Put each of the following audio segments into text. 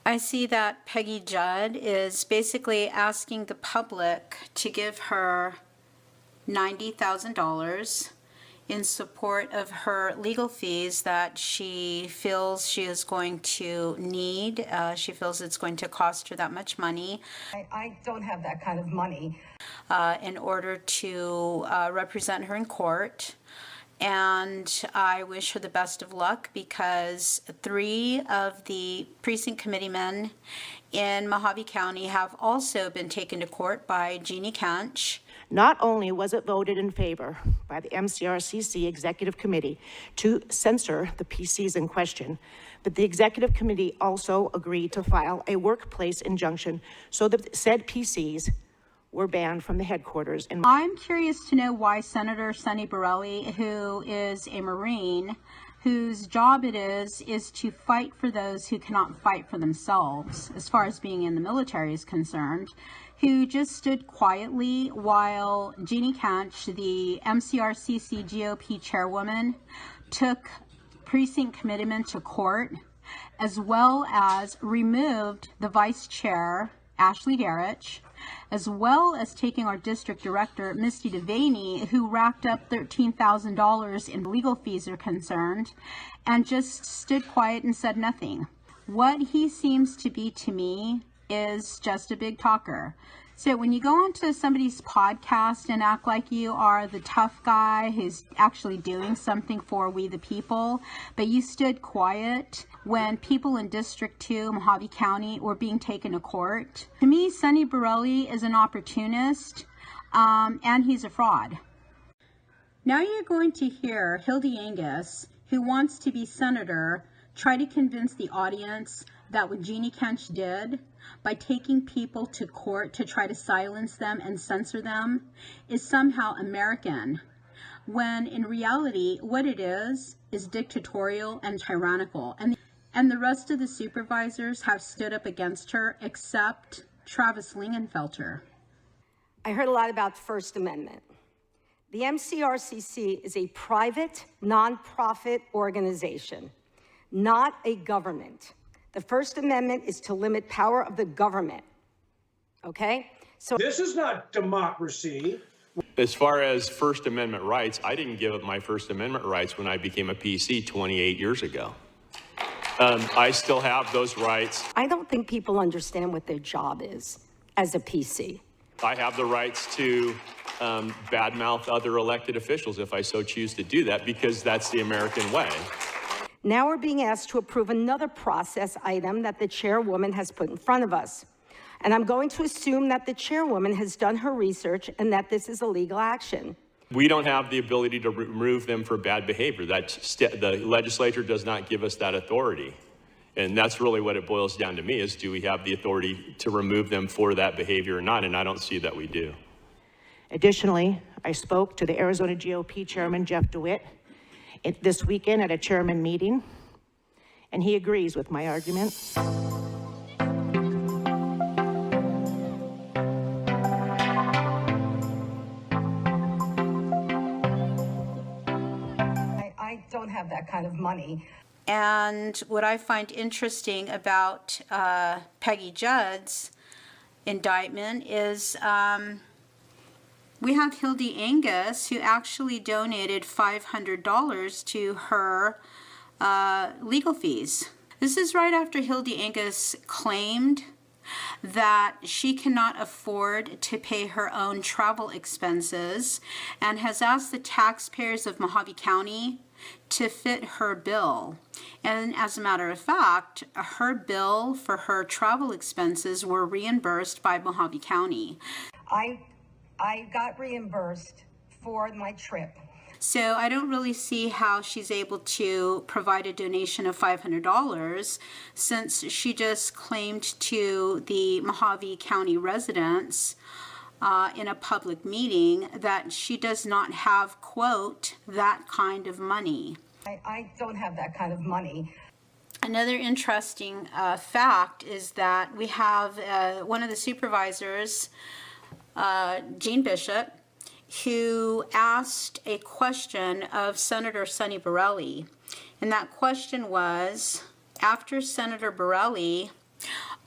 I see that Peggy Judd is basically asking the public to give her $90,000 in support of her legal fees that she feels she is going to need. She feels it's going to cost her that much money. I don't have that kind of money. In order to represent her in court. And I wish her the best of luck because 3 of the precinct committeemen in Mojave County have also been taken to court by Jeannie Kench. Not only was it voted in favor by the MCRCC Executive Committee to censor the PCs in question, but the Executive Committee also agreed to file a workplace injunction so that said PCs were banned from the headquarters. I'm curious to know why Senator Sonny Borelli, who is a Marine, whose job it is to fight for those who cannot fight for themselves, as far as being in the military is concerned, who just stood quietly while Jeannie Kench, the MCRCC GOP chairwoman, took precinct committeemen to court, as well as removed the vice chair, Ashley Garrett, as well as taking our district director, Misty Devenny, who racked up $13,000 in legal fees are concerned, and just stood quiet and said nothing. What he seems to be to me is just a big talker. So when you go onto somebody's podcast and act like you are the tough guy who's actually doing something for we the people, but you stood quiet when people in District 2, Mojave County, were being taken to court. To me, Sonny Borelli is an opportunist, and he's a fraud. Now you're going to hear Hildy Angius, who wants to be senator, try to convince the audience that what Jeannie Kench did by taking people to court to try to silence them and censor them is somehow American, when in reality what it is dictatorial and tyrannical. And the rest of the supervisors have stood up against her except Travis Lingenfelter. I heard a lot about the First Amendment. The MCRCC is a private, nonprofit organization, not a government. The First Amendment is to limit power of the government, okay? So this is not democracy. As far as First Amendment rights, I didn't give up my First Amendment rights when I became a PC 28 years ago. I still have those rights. I don't think people understand what their job is as a PC. I have the rights to badmouth other elected officials if I so choose to do that, because that's the American way. Now we're being asked to approve another process item that the chairwoman has put in front of us. And I'm going to assume that the chairwoman has done her research and that this is a legal action. We don't have the ability to remove them for bad behavior. The legislature does not give us that authority. And that's really what it boils down to me, is do we have the authority to remove them for that behavior or not? And I don't see that we do. Additionally, I spoke to the Arizona GOP chairman, Jeff DeWitt, this weekend at a chairman meeting, and he agrees with my argument. I don't have that kind of money. And what I find interesting about Peggy Judd's indictment is we have Hildy Angius, who actually donated $500 to her legal fees. This is right after Hildy Angius claimed that she cannot afford to pay her own travel expenses and has asked the taxpayers of Mojave County to fit her bill. And as a matter of fact, her bill for her travel expenses were reimbursed by Mojave County. I got reimbursed for my trip. So I don't really see how she's able to provide a donation of $500 since she just claimed to the Mojave County residents in a public meeting that she does not have, quote, that kind of money. I don't have that kind of money. Another interesting fact is that we have one of the supervisors, Jean Bishop, who asked a question of Senator Sonny Borelli. And that question was, after Senator Borelli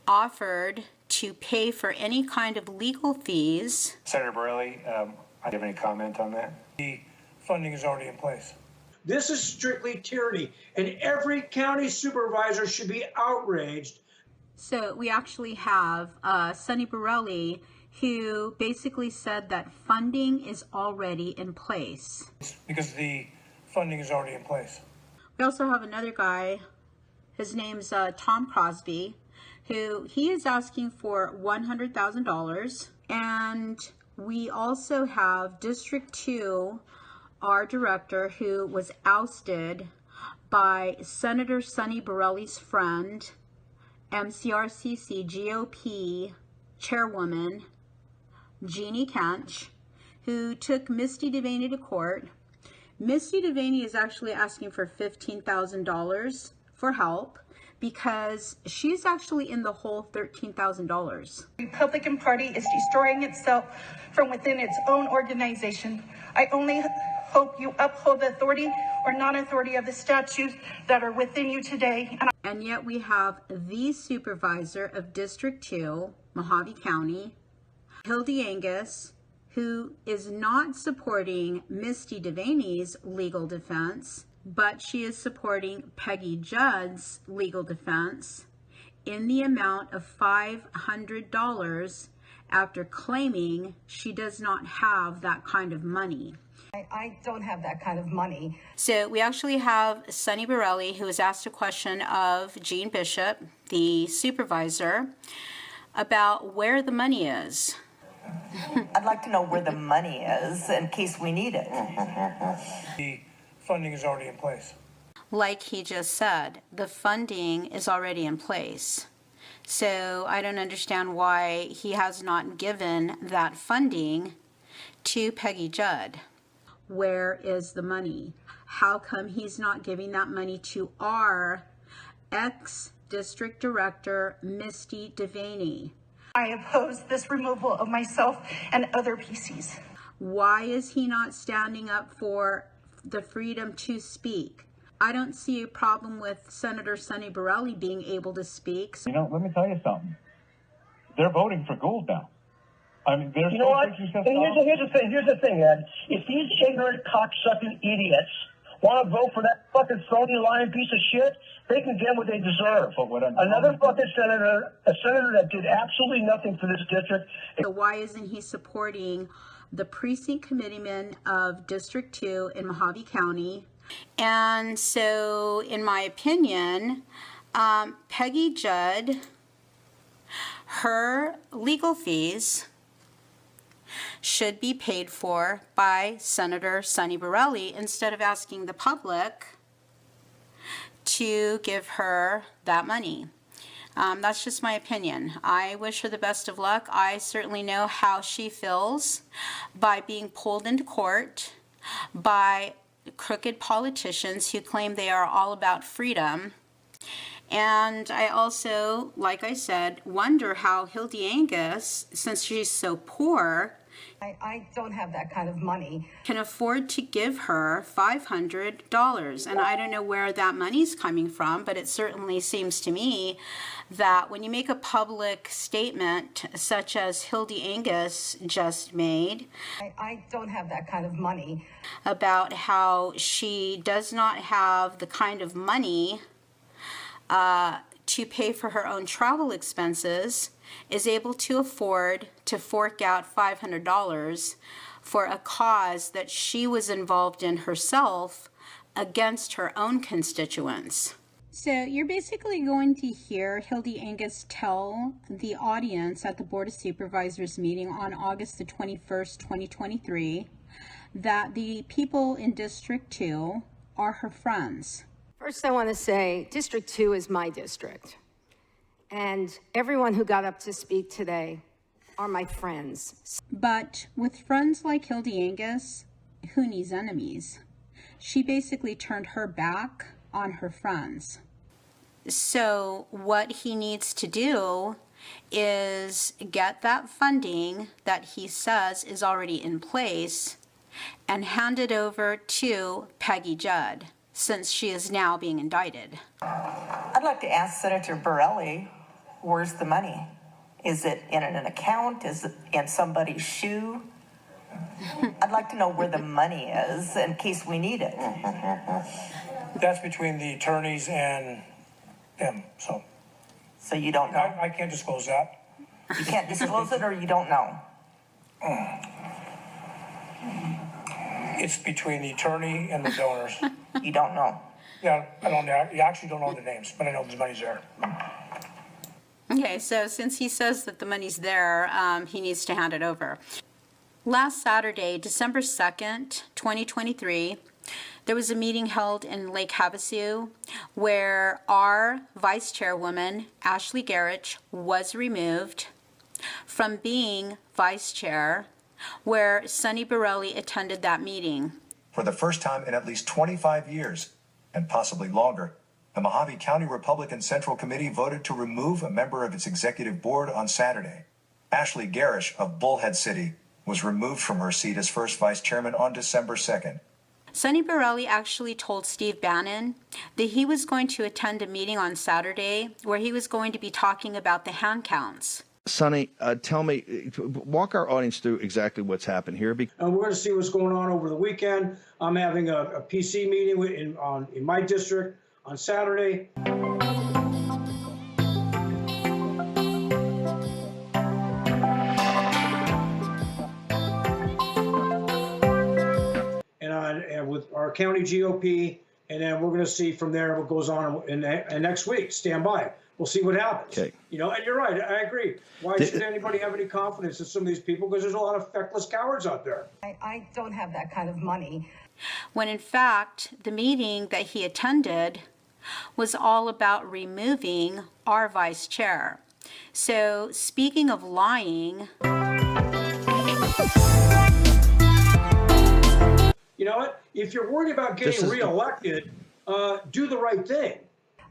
offered to pay for any kind of legal fees. Senator Borelli, do you have any comment on that? The funding is already in place. This is strictly tyranny, and every county supervisor should be outraged. So we actually have Sonny Borelli, who basically said that funding is already in place. Because the funding is already in place. We also have another guy, his name's Tom Crosby, who he is asking for $100,000. And we also have District 2, our director, who was ousted by Senator Sonny Borelli's friend, MCRCC GOP chairwoman, Jeannie Kench, who took Misty Devenny to court. Misty Devenny is actually asking for $15,000 for help because she's actually in the whole $13,000. The Republican Party is destroying itself from within its own organization. I only hope you uphold the authority or non-authority of the statutes that are within you today. And yet we have the supervisor of District 2, Mojave County, Hildy Angius, who is not supporting Misty Devenny's legal defense, but she is supporting Peggy Judd's legal defense in the amount of $500 after claiming she does not have that kind of money. I don't have that kind of money. So we actually have Sonny Borelli, who has asked a question of Gene Bishop, the supervisor, about where the money is. I'd like to know where the money is in case we need it. The funding is already in place. Like he just said, the funding is already in place. So I don't understand why he has not given that funding to Peggy Judd. Where is the money? How come he's not giving that money to our ex-district director, Misty Devenny? I oppose this removal of myself and other PCs. Why is he not standing up for the freedom to speak? I don't see a problem with Senator Sonny Borelli being able to speak. You know, let me tell you something. They're voting for Gould now. I mean, they're you know what? And here's the thing, Ed. If these ignorant, cocksucking idiots want to vote for that fucking phony lying piece of shit, they can get what they deserve. Another fucking senator, a senator that did absolutely nothing for this district. So why isn't he supporting the precinct committeeman of District 2 in Mojave County? And so, in my opinion, Peggy Judd, her legal fees should be paid for by Senator Sonny Borelli instead of asking the public to give her that money. That's just my opinion. I wish her the best of luck. I certainly know how she feels by being pulled into court by crooked politicians who claim they are all about freedom. And I also, like I said, wonder how Hildy Angius, since she's so poor, I don't have that kind of money. Can afford to give her $500. And I don't know where that money's coming from, but it certainly seems to me that when you make a public statement such as Hildy Angius just made, I don't have that kind of money, about how she does not have the kind of money to pay for her own travel expenses, is able to afford to fork out $500 for a cause that she was involved in herself against her own constituents. So you're basically going to hear Hildy Angius tell the audience at the Board of Supervisors meeting on August the 21st, 2023, that the people in District 2 are her friends. First, I want to say District 2 is my district. And everyone who got up to speak today are my friends. But with friends like Hildy Angius, who needs enemies? She basically turned her back on her friends. So what he needs to do is get that funding that he says is already in place and hand it over to Peggy Judd, since she is now being indicted. I'd like to ask Senator Borelli Where's the money? Is it in an account? Is it in somebody's shoe? I'd like to know where the money is in case we need it. That's between the attorneys and them, so. So you don't know? I can't disclose that. You can't disclose it, or you don't know? It's between the attorney and the donors. You don't know? Yeah, I don't know. You actually don't know the names, but I know the money's there. Okay, so since he says that the money's there, he needs to hand it over. Last Saturday, December 2nd, 2023, there was a meeting held in Lake Havasu where our vice chairwoman, Ashley Garrett, was removed from being vice chair, where Sonny Borelli attended that meeting. For the first time in at least 25 years, and possibly longer, the Mojave County Republican Central Committee voted to remove a member of its executive board on Saturday. Ashley Garrett of Bullhead City was removed from her seat as first vice chairman on December 2nd. Sonny Borelli actually told Steve Bannon that he was going to attend a meeting on Saturday where he was going to be talking about the hand counts. Sonny, tell me, walk our audience through exactly what's happened here. And we're going to see what's going on over the weekend. I'm having a PC meeting in my district on Saturday. And with our county GOP, and then we're going to see from there what goes on in next week. Stand by. We'll see what happens. Okay. You know, and you're right. I agree. Why should anybody have any confidence in some of these people? Because there's a lot of feckless cowards out there. I don't have that kind of money. When in fact, the meeting that he attended was all about removing our vice chair. So speaking of lying... You know what? If you're worried about getting reelected, do the right thing.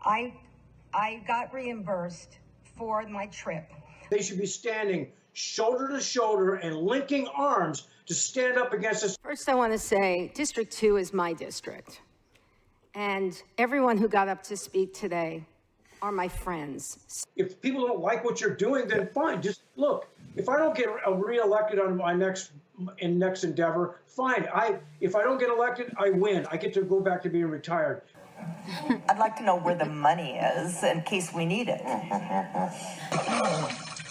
I got reimbursed for my trip. They should be standing shoulder to shoulder and linking arms to stand up against us. First, I want to say District 2 is my district. And everyone who got up to speak today are my friends. If people don't like what you're doing, then fine. Just look, if I don't get reelected on my next endeavor, fine. If I don't get elected, I win. I get to go back to being retired. I'd like to know where the money is in case we need it.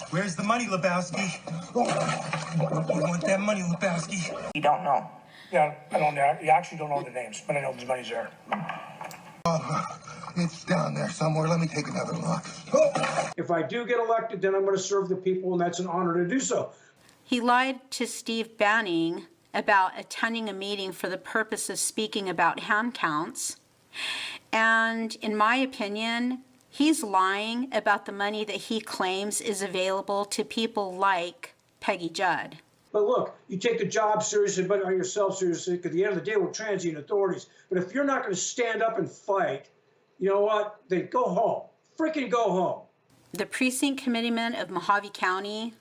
Where's the money, Lebowski? You want that money, Lebowski? You don't know? Yeah, I don't know. You actually don't know the names, but I know the money's there. It's down there somewhere. Let me take another look. If I do get elected, then I'm going to serve the people, and that's an honor to do so. He lied to Steve Bannon about attending a meeting for the purpose of speaking about hand counts. And in my opinion, he's lying about the money that he claims is available to people like Peggy Judd. But look, you take the job seriously, but yourself seriously, because at the end of the day, we're transient authorities. But if you're not going to stand up and fight, you know what? Then go home. Freaking go home. The precinct committeemen of Mojave County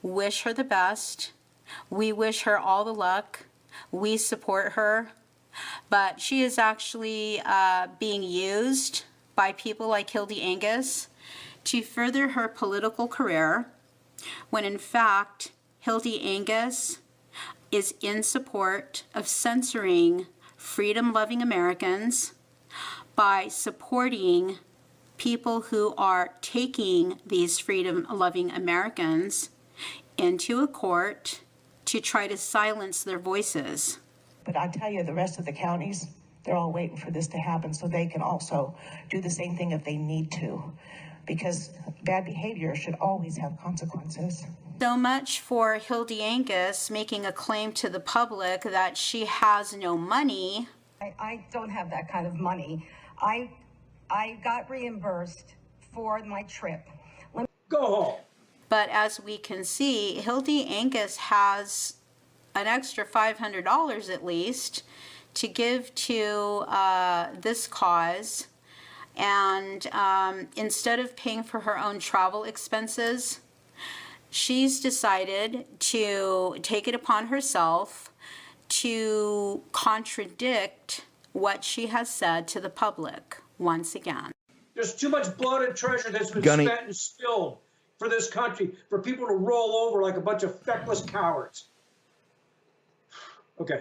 wish her the best. We wish her all the luck. We support her. But she is actually being used by people like Hildy Angius to further her political career, when in fact, Hildy Angius is in support of censoring freedom-loving Americans by supporting people who are taking these freedom-loving Americans into a court to try to silence their voices. But I tell you, the rest of the counties, they're all waiting for this to happen so they can also do the same thing if they need to, because bad behavior should always have consequences. So much for Hildy Angius making a claim to the public that she has no money. I don't have that kind of money. I got reimbursed for my trip. Go home. But as we can see, Hildy Angius has an extra $500 at least to give to this cause. And instead of paying for her own travel expenses, she's decided to take it upon herself to contradict what she has said to the public once again. There's too much blood and treasure that's been Gunny. spent and spilled for this country for people to roll over like a bunch of feckless cowards. Okay.